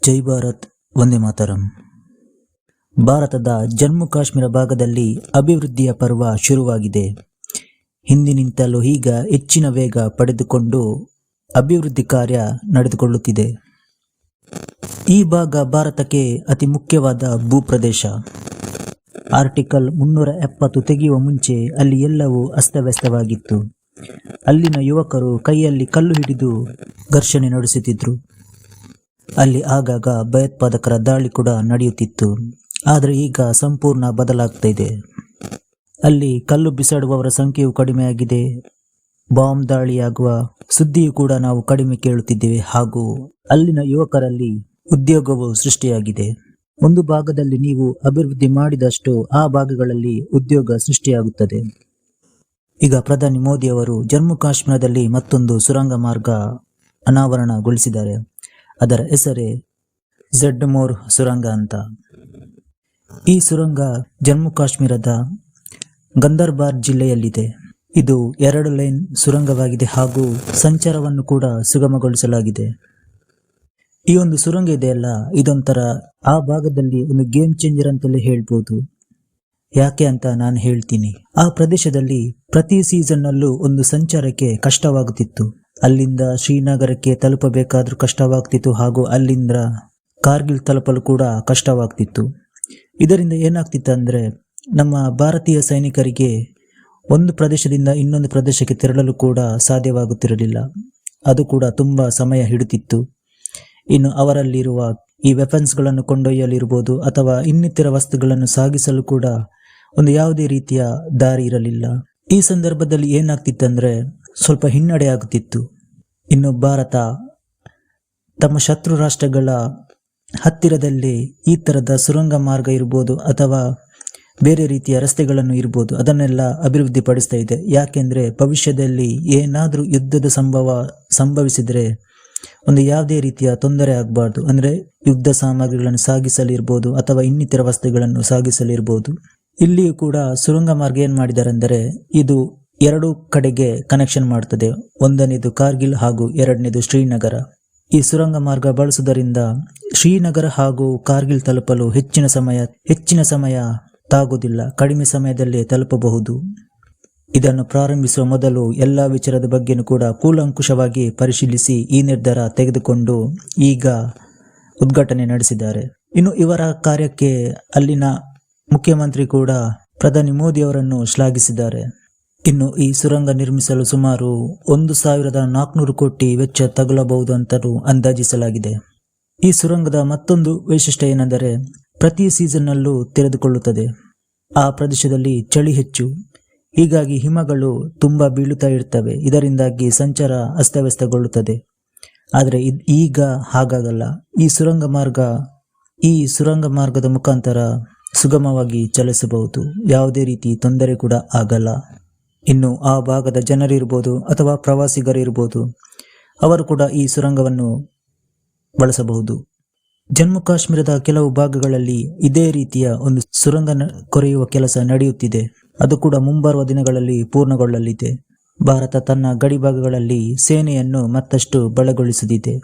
ಜೈ ಭಾರತ್, ವಂದೇ ಮಾತರಂ. ಭಾರತದ ಜಮ್ಮು ಕಾಶ್ಮೀರ ಭಾಗದಲ್ಲಿ ಅಭಿವೃದ್ಧಿಯ ಪರ್ವ ಶುರುವಾಗಿದೆ. ಹಿಂದಿನಿಂದಲೂ ಈಗ ಹೆಚ್ಚಿನ ವೇಗ ಪಡೆದುಕೊಂಡು ಅಭಿವೃದ್ಧಿ ಕಾರ್ಯ ನಡೆದುಕೊಳ್ಳುತ್ತಿದೆ. ಈ ಭಾಗ ಭಾರತಕ್ಕೆ ಅತಿ ಮುಖ್ಯವಾದ ಭೂಪ್ರದೇಶ. ಆರ್ಟಿಕಲ್ 370 ತೆಗೆಯುವ ಮುಂಚೆ ಅಲ್ಲಿ ಎಲ್ಲವೂ ಅಸ್ತವ್ಯಸ್ತವಾಗಿತ್ತು. ಅಲ್ಲಿನ ಯುವಕರು ಕೈಯಲ್ಲಿ ಕಲ್ಲು ಹಿಡಿದು ಘರ್ಷಣೆ ನಡೆಸುತ್ತಿದ್ದರು. ಅಲ್ಲಿ ಆಗಾಗ ಭಯೋತ್ಪಾದಕರ ದಾಳಿ ಕೂಡ ನಡೆಯುತ್ತಿತ್ತು. ಆದರೆ ಈಗ ಸಂಪೂರ್ಣ ಬದಲಾಗ್ತಾ ಇದೆ. ಅಲ್ಲಿ ಕಲ್ಲು ಬಿಸಾಡುವವರ ಸಂಖ್ಯೆಯು ಕಡಿಮೆಯಾಗಿದೆ. ಬಾಂಬ್ ದಾಳಿಯಾಗುವ ಸುದ್ದಿಯು ಕೂಡ ನಾವು ಕಡಿಮೆ ಕೇಳುತ್ತಿದ್ದೇವೆ. ಹಾಗೂ ಅಲ್ಲಿನ ಯುವಕರಲ್ಲಿ ಉದ್ಯೋಗವು ಸೃಷ್ಟಿಯಾಗಿದೆ. ಒಂದು ಭಾಗದಲ್ಲಿ ನೀವು ಅಭಿವೃದ್ಧಿ ಮಾಡಿದಷ್ಟು ಆ ಭಾಗಗಳಲ್ಲಿ ಉದ್ಯೋಗ ಸೃಷ್ಟಿಯಾಗುತ್ತದೆ. ಈಗ ಪ್ರಧಾನಿ ಮೋದಿ ಅವರು ಜಮ್ಮು ಕಾಶ್ಮೀರದಲ್ಲಿ ಮತ್ತೊಂದು ಸುರಂಗ ಮಾರ್ಗ ಅನಾವರಣಗೊಳಿಸಿದ್ದಾರೆ. ಅದರ ಹೆಸರೇ ಝಡ್ಮೋರ್ ಸುರಂಗ ಅಂತ. ಈ ಸುರಂಗ ಜಮ್ಮು ಕಾಶ್ಮೀರದ ಗಂದರ್ಬಾಲ್ ಜಿಲ್ಲೆಯಲ್ಲಿದೆ. ಇದು 2 ಲೈನ್ ಸುರಂಗವಾಗಿದೆ ಹಾಗೂ ಸಂಚಾರವನ್ನು ಕೂಡ ಸುಗಮಗೊಳಿಸಲಾಗಿದೆ. ಈ ಒಂದು ಸುರಂಗ ಇದೆಯಲ್ಲ, ಇದೊಂಥರ ಆ ಭಾಗದಲ್ಲಿ ಒಂದು ಗೇಮ್ ಚೇಂಜರ್ ಅಂತಲೇ ಹೇಳ್ಬೋದು. ಯಾಕೆ ಅಂತ ನಾನು ಹೇಳ್ತೀನಿ. ಆ ಪ್ರದೇಶದಲ್ಲಿ ಪ್ರತಿ ಸೀಸನ್ನಲ್ಲೂ ಒಂದು ಸಂಚಾರಕ್ಕೆ ಕಷ್ಟವಾಗುತ್ತಿತ್ತು. ಅಲ್ಲಿಂದ ಶ್ರೀನಗರಕ್ಕೆ ತಲುಪಬೇಕಾದ್ರೂ ಕಷ್ಟವಾಗ್ತಿತ್ತು ಹಾಗೂ ಅಲ್ಲಿಂದ ಕಾರ್ಗಿಲ್ ತಲುಪಲು ಕೂಡ ಕಷ್ಟವಾಗ್ತಿತ್ತು. ಇದರಿಂದ ಏನಾಗ್ತಿತ್ತು ಅಂದರೆ ನಮ್ಮ ಭಾರತೀಯ ಸೈನಿಕರಿಗೆ ಒಂದು ಪ್ರದೇಶದಿಂದ ಇನ್ನೊಂದು ಪ್ರದೇಶಕ್ಕೆ ತೆರಳಲು ಕೂಡ ಸಾಧ್ಯವಾಗುತ್ತಿರಲಿಲ್ಲ. ಅದು ಕೂಡ ತುಂಬ ಸಮಯ ಹಿಡಿತಿತ್ತು. ಇನ್ನು ಅವರಲ್ಲಿರುವ ಈ ವೆಪನ್ಸ್ಗಳನ್ನು ಕೊಂಡೊಯ್ಯಲಿರ್ಬೋದು ಅಥವಾ ಇನ್ನಿತರ ವಸ್ತುಗಳನ್ನು ಸಾಗಿಸಲು ಕೂಡ ಒಂದು ಯಾವುದೇ ರೀತಿಯ ದಾರಿ ಇರಲಿಲ್ಲ. ಈ ಸಂದರ್ಭದಲ್ಲಿ ಏನಾಗ್ತಿತ್ತಂದ್ರೆ ಸ್ವಲ್ಪ ಹಿನ್ನಡೆ ಆಗುತ್ತಿತ್ತು. ಇನ್ನು ಭಾರತ ತಮ್ಮ ಶತ್ರು ರಾಷ್ಟ್ರಗಳ ಹತ್ತಿರದಲ್ಲಿ ಈ ಥರದ ಸುರಂಗ ಮಾರ್ಗ ಇರ್ಬೋದು ಅಥವಾ ಬೇರೆ ರೀತಿಯ ರಸ್ತೆಗಳನ್ನು ಇರ್ಬೋದು, ಅದನ್ನೆಲ್ಲ ಅಭಿವೃದ್ಧಿ ಪಡಿಸ್ತಾ ಇದೆ. ಯಾಕೆಂದರೆ ಭವಿಷ್ಯದಲ್ಲಿ ಏನಾದರೂ ಯುದ್ಧದ ಸಂಭವಿಸಿದರೆ ಒಂದು ಯಾವುದೇ ರೀತಿಯ ತೊಂದರೆ ಆಗಬಾರ್ದು. ಅಂದರೆ ಯುದ್ಧ ಸಾಮಗ್ರಿಗಳನ್ನು ಸಾಗಿಸಲಿರ್ಬೋದು ಅಥವಾ ಇನ್ನಿತರ ವಸ್ತುಗಳನ್ನು ಸಾಗಿಸಲಿರ್ಬೋದು. ಇಲ್ಲಿಯೂ ಕೂಡ ಸುರಂಗ ಮಾರ್ಗ ಏನು ಮಾಡಿದ್ದಾರೆ ಅಂದರೆ ಇದು 2 ಕಡೆಗೆ ಕನೆಕ್ಷನ್ ಮಾಡ್ತದೆ. ಒಂದನೇದು ಕಾರ್ಗಿಲ್ ಹಾಗೂ 2ನೇದು ಶ್ರೀನಗರ. ಈ ಸುರಂಗ ಮಾರ್ಗ ಬಳಸುವುದರಿಂದ ಶ್ರೀನಗರ ಹಾಗೂ ಕಾರ್ಗಿಲ್ ತಲುಪಲು ಹೆಚ್ಚಿನ ಸಮಯ ತಾಗುವುದಿಲ್ಲ. ಕಡಿಮೆ ಸಮಯದಲ್ಲೇ ತಲುಪಬಹುದು. ಇದನ್ನು ಪ್ರಾರಂಭಿಸುವ ಮೊದಲು ಎಲ್ಲ ವಿಚಾರದ ಬಗ್ಗೆನೂ ಕೂಡ ಕೂಲಂಕುಷವಾಗಿ ಪರಿಶೀಲಿಸಿ ಈ ನಿರ್ಧಾರ ತೆಗೆದುಕೊಂಡು ಈಗ ಉದ್ಘಾಟನೆ ನಡೆಸಿದ್ದಾರೆ. ಇನ್ನು ಇವರ ಕಾರ್ಯಕ್ಕೆ ಅಲ್ಲಿನ ಮುಖ್ಯಮಂತ್ರಿ ಕೂಡ ಪ್ರಧಾನಿ ಮೋದಿ ಅವರನ್ನು ಶ್ಲಾಘಿಸಿದ್ದಾರೆ. ಇನ್ನು ಈ ಸುರಂಗ ನಿರ್ಮಿಸಲು ಸುಮಾರು 1400 ಕೋಟಿ ವೆಚ್ಚ ತಗುಲಬಹುದು ಅಂತಲೂ ಅಂದಾಜಿಸಲಾಗಿದೆ. ಈ ಸುರಂಗದ ಮತ್ತೊಂದು ವೈಶಿಷ್ಟ್ಯ ಏನೆಂದರೆ ಪ್ರತಿ ಸೀಸನ್ನಲ್ಲೂ ತೆರೆದುಕೊಳ್ಳುತ್ತದೆ. ಆ ಪ್ರದೇಶದಲ್ಲಿ ಚಳಿ ಹೆಚ್ಚು, ಹೀಗಾಗಿ ಹಿಮಗಳು ತುಂಬ ಬೀಳುತ್ತಾ ಇರ್ತವೆ. ಇದರಿಂದಾಗಿ ಸಂಚಾರ ಅಸ್ತವ್ಯಸ್ತಗೊಳ್ಳುತ್ತದೆ. ಆದರೆ ಈಗ ಹಾಗಾಗಲ್ಲ. ಈ ಸುರಂಗ ಮಾರ್ಗದ ಮುಖಾಂತರ ಸುಗಮವಾಗಿ ಚಲಿಸಬಹುದು. ಯಾವುದೇ ರೀತಿ ತೊಂದರೆ ಕೂಡ ಆಗಲ್ಲ. ಇನ್ನು ಆ ಭಾಗದ ಜನರಿರ್ಬೋದು ಅಥವಾ ಪ್ರವಾಸಿಗರಿರ್ಬೋದು, ಅವರು ಕೂಡ ಈ ಸುರಂಗವನ್ನು ಬಳಸಬಹುದು. ಜಮ್ಮು ಕಾಶ್ಮೀರದ ಕೆಲವು ಭಾಗಗಳಲ್ಲಿ ಇದೇ ರೀತಿಯ ಒಂದು ಸುರಂಗ ಕೊರೆಯುವ ಕೆಲಸ ನಡೆಯುತ್ತಿದೆ. ಅದು ಕೂಡ ಮುಂಬರುವ ದಿನಗಳಲ್ಲಿ ಪೂರ್ಣಗೊಳ್ಳಲಿದೆ. ಭಾರತ ತನ್ನ ಗಡಿ ಭಾಗಗಳಲ್ಲಿ ಸೇನೆಯನ್ನು ಮತ್ತಷ್ಟು ಬಲಗೊಳಿಸಲಿದೆ.